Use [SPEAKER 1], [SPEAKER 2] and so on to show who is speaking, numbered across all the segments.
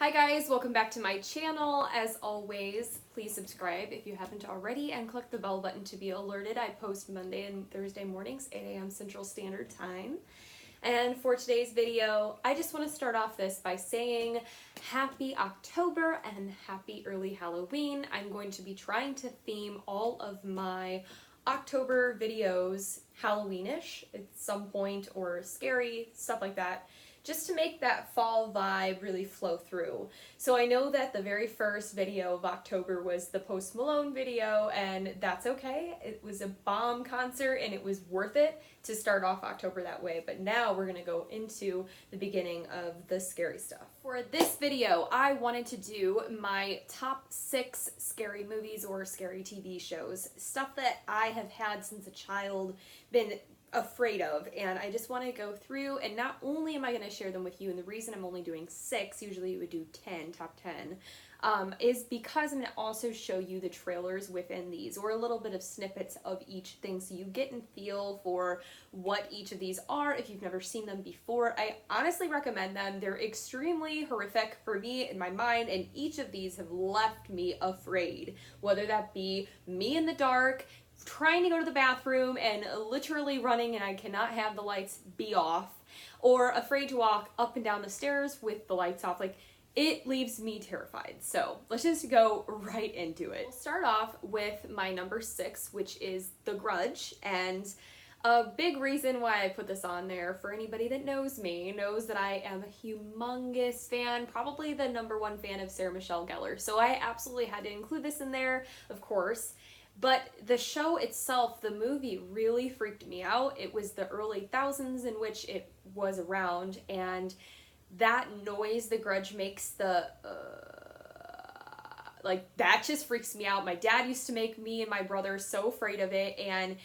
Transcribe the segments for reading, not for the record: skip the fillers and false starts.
[SPEAKER 1] Hi guys, welcome back to my channel. As always, please subscribe if you haven't already and click the bell button to be alerted. I post Monday and Thursday mornings, 8 a.m. Central Standard Time. And for today's video, I just want to start off this by saying happy October and happy early Halloween. I'm going to be trying to theme all of my October videos Halloweenish at some point, or scary, stuff like that, just to make that fall vibe really flow through. So I know that the very first video of October was the Post Malone video, and that's okay. It was a bomb concert and it was worth it to start off October that way, but now we're gonna go into the beginning of the scary stuff. For this video, I wanted to do my top 6 scary movies or scary TV shows, stuff that I have had since a child, been afraid of, and I just want to go through, and not only am I going to share them with you, and the reason I'm only doing 6, usually you would do 10, top 10, is because I'm going to also show you the trailers within these, or a little bit of snippets of each thing, so you get and feel for what each of these are if you've never seen them before. I honestly recommend them. They're extremely horrific for me in my mind, and each of these have left me afraid, whether that be me in the dark, trying to go to the bathroom and literally running and I cannot have the lights be off, or afraid to walk up and down the stairs with the lights off. Like, it leaves me terrified. So let's just go right into it. We'll start off with my number 6, which is The Grudge, and a big reason why I put this on there, for anybody that knows me, knows that I am a humongous fan, probably the #1 fan of Sarah Michelle Gellar. So I absolutely had to include this in there, of course. But the show itself, the movie, really freaked me out. It was the early thousands in which it was around, and that noise the Grudge makes, the like, that just freaks me out. My dad used to make me and my brother so afraid of it, and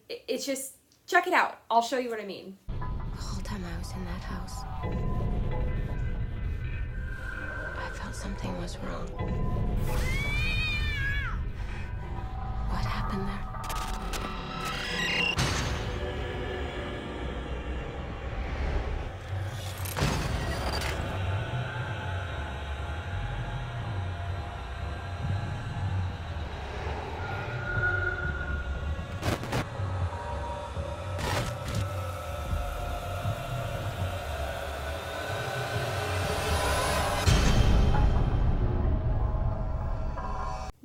[SPEAKER 1] it's just, check it out. I'll show you what I mean.
[SPEAKER 2] The whole time I was in that house, I felt something was wrong. What happened there?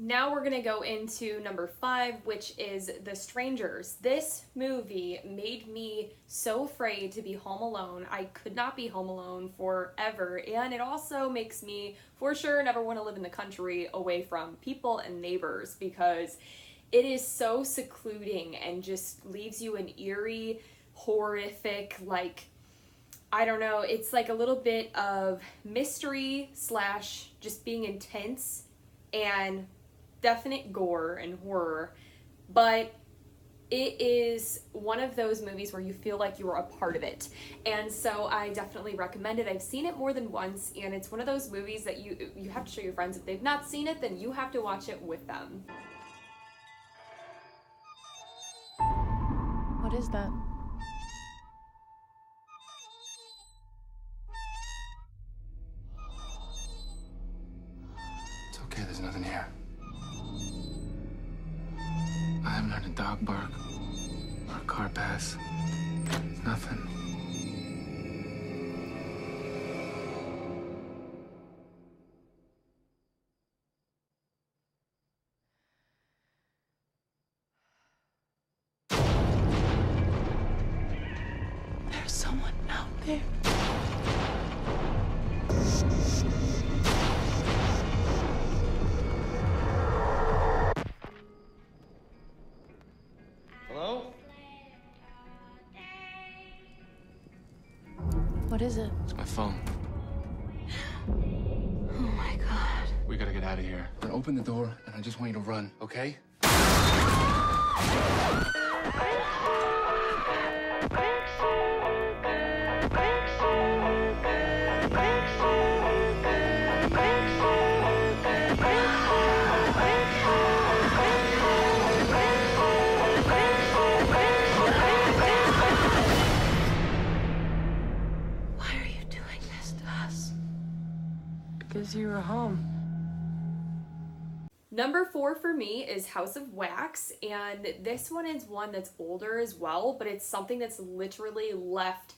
[SPEAKER 1] Now we're gonna go into number 5, which is The Strangers. This movie made me so afraid to be home alone. I could not be home alone forever, and it also makes me, for sure, never want to live in the country away from people and neighbors, because it is so secluding and just leaves you an eerie, horrific, like, I don't know, it's like a little bit of mystery slash just being intense and definite gore and horror, but it is one of those movies where you feel like you were a part of it, and so I definitely recommend it. I've seen it more than once, and it's one of those movies that you have to show your friends. If they've not seen it, then you have to watch it with them.
[SPEAKER 3] What is that?
[SPEAKER 4] It's okay, there's nothing here. I haven't heard a dog bark or a car pass. Nothing.
[SPEAKER 3] There's someone out there.
[SPEAKER 4] Hello?
[SPEAKER 3] What is it?
[SPEAKER 4] It's my phone.
[SPEAKER 2] Oh my God.
[SPEAKER 4] We gotta get out of here. Now open the door, and I just want you to run, okay?
[SPEAKER 3] Because you were home.
[SPEAKER 1] Number 4 for me is House of Wax, and this one is one that's older as well, but it's something that's literally left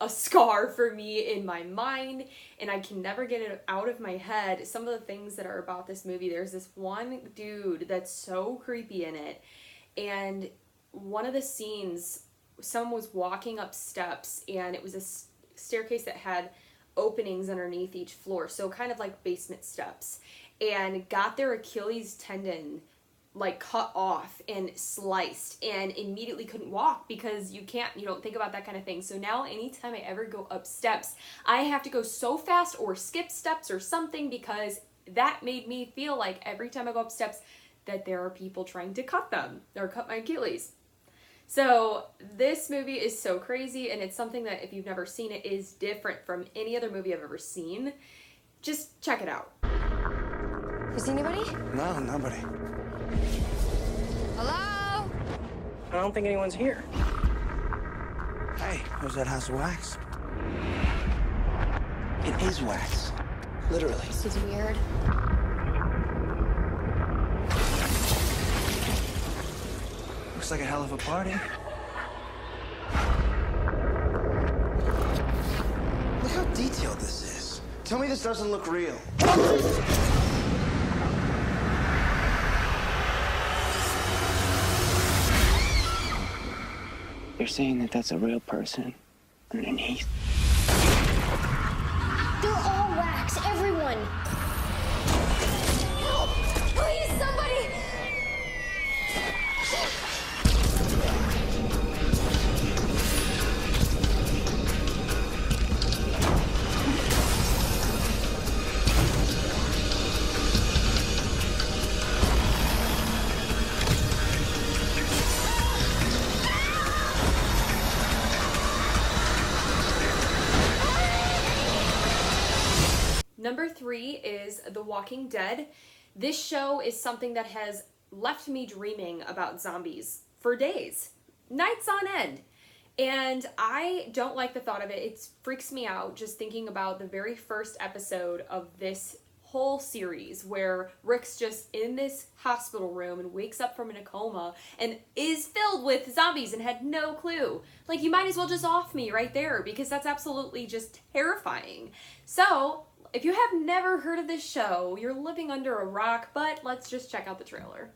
[SPEAKER 1] a scar for me in my mind, and I can never get it out of my head. Some of the things that are about this movie, there's this one dude that's so creepy in it, and one of the scenes, someone was walking up steps, and it was a staircase that had openings underneath each floor, so kind of like basement steps, and got their Achilles tendon like cut off and sliced and immediately couldn't walk because you don't think about that kind of thing. So now anytime I ever go up steps, I have to go so fast or skip steps or something, because that made me feel like every time I go up steps that there are people trying to cut them or cut my Achilles. So this movie is so crazy, and it's something that if you've never seen it is different from any other movie I've ever seen. Just check it out.
[SPEAKER 2] You see anybody?
[SPEAKER 5] No, nobody.
[SPEAKER 2] Hello?
[SPEAKER 6] I don't think anyone's here.
[SPEAKER 5] Hey, where's that House of Wax? It is wax. Literally.
[SPEAKER 2] This is weird.
[SPEAKER 5] Looks like a hell of a party. Look how detailed this is. Tell me this doesn't look real.
[SPEAKER 6] You're saying that that's a real person underneath?
[SPEAKER 7] They're all wax, everyone. Help! Please, somebody!
[SPEAKER 1] Number 3 is The Walking Dead. This show is something that has left me dreaming about zombies for days, nights on end. And I don't like the thought of it. It freaks me out just thinking about the very first episode of this whole series where Rick's just in this hospital room and wakes up from in a coma and is filled with zombies and had no clue. Like, you might as well just off me right there, because that's absolutely just terrifying. So if you have never heard of this show, you're living under a rock, but let's just check out the trailer.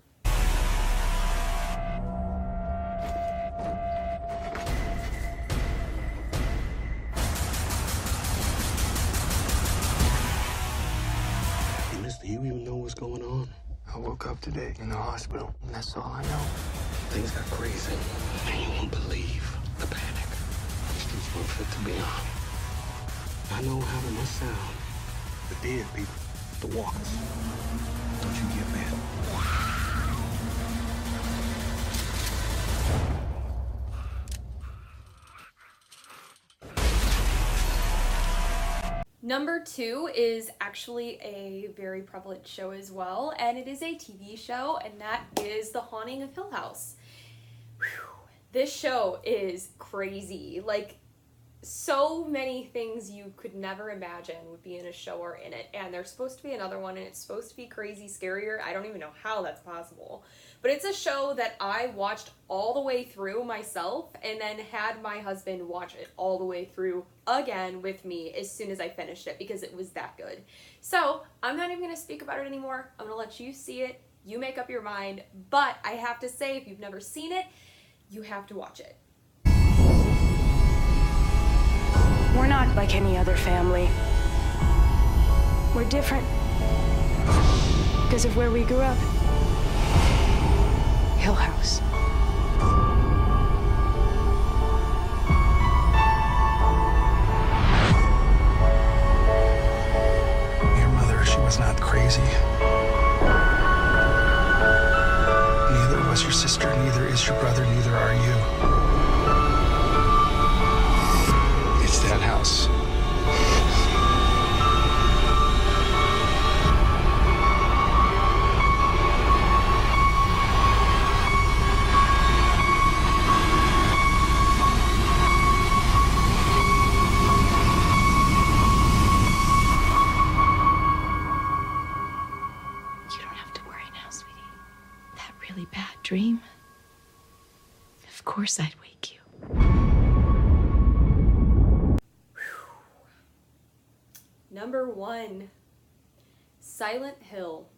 [SPEAKER 8] Hey, mister, you even know what's going on?
[SPEAKER 4] I woke up today in the hospital, and that's all I know.
[SPEAKER 8] Things got crazy, and you won't believe the panic. The streets weren't fit to be on. I know how they must sound. The dead people, the walkers. Don't you get mad.
[SPEAKER 1] Number 2 is actually a very prevalent show as well, and it is a TV show, and that is The Haunting of Hill House. Whew. This show is crazy. Like, so many things you could never imagine would be in a show or in it, and there's supposed to be another one, and it's supposed to be crazy scarier. I don't even know how that's possible, but it's a show that I watched all the way through myself and then had my husband watch it all the way through again with me as soon as I finished it, because it was that good. So I'm not even going to speak about it anymore. I'm going to let you see it, you make up your mind, but I have to say, if you've never seen it, you have to watch it.
[SPEAKER 3] We're not like any other family. We're different because of where we grew up. Hill House.
[SPEAKER 5] Your mother, she was not crazy. Neither was your sister, neither is your brother, neither are you. It's that house.
[SPEAKER 2] dream, of course I'd wake you.
[SPEAKER 1] Number 1, Silent Hill.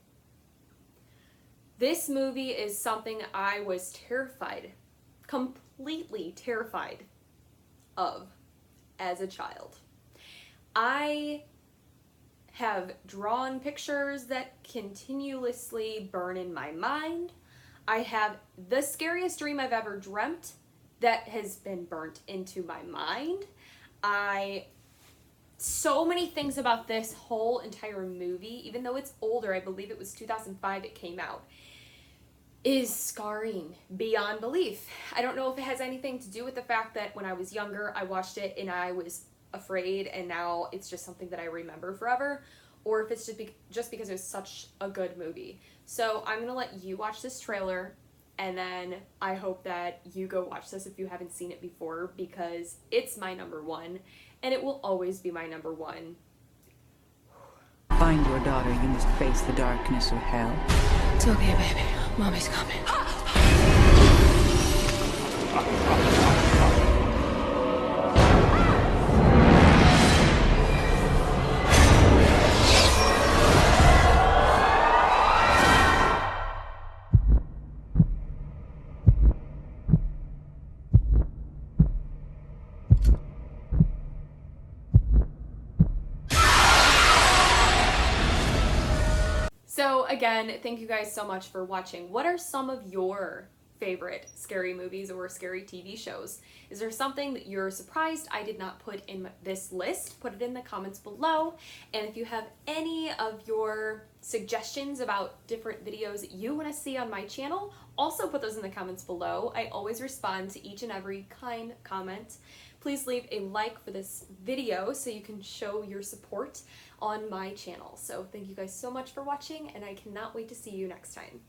[SPEAKER 1] This movie is something I was terrified, completely terrified of as a child. I have drawn pictures that continuously burn in my mind. I have the scariest dream I've ever dreamt that has been burnt into my mind. So many things about this whole entire movie, even though it's older, I believe it was 2005 it came out, is scarring beyond belief. I don't know if it has anything to do with the fact that when I was younger, I watched it and I was afraid, and now it's just something that I remember forever, or if it's just because it was such a good movie. So I'm gonna let you watch this trailer, and then I hope that you go watch this if you haven't seen it before, because it's my number 1, and it will always be my number 1.
[SPEAKER 9] Find your daughter, you must face the darkness of hell.
[SPEAKER 2] It's okay, baby. Mommy's coming.
[SPEAKER 1] So again, thank you guys so much for watching. What are some of your favorite scary movies or scary TV shows? Is there something that you're surprised I did not put in this list? Put it in the comments below. And if you have any of your suggestions about different videos that you want to see on my channel, also put those in the comments below. I always respond to each and every kind comment. Please leave a like for this video so you can show your support on my channel. So thank you guys so much for watching, and I cannot wait to see you next time.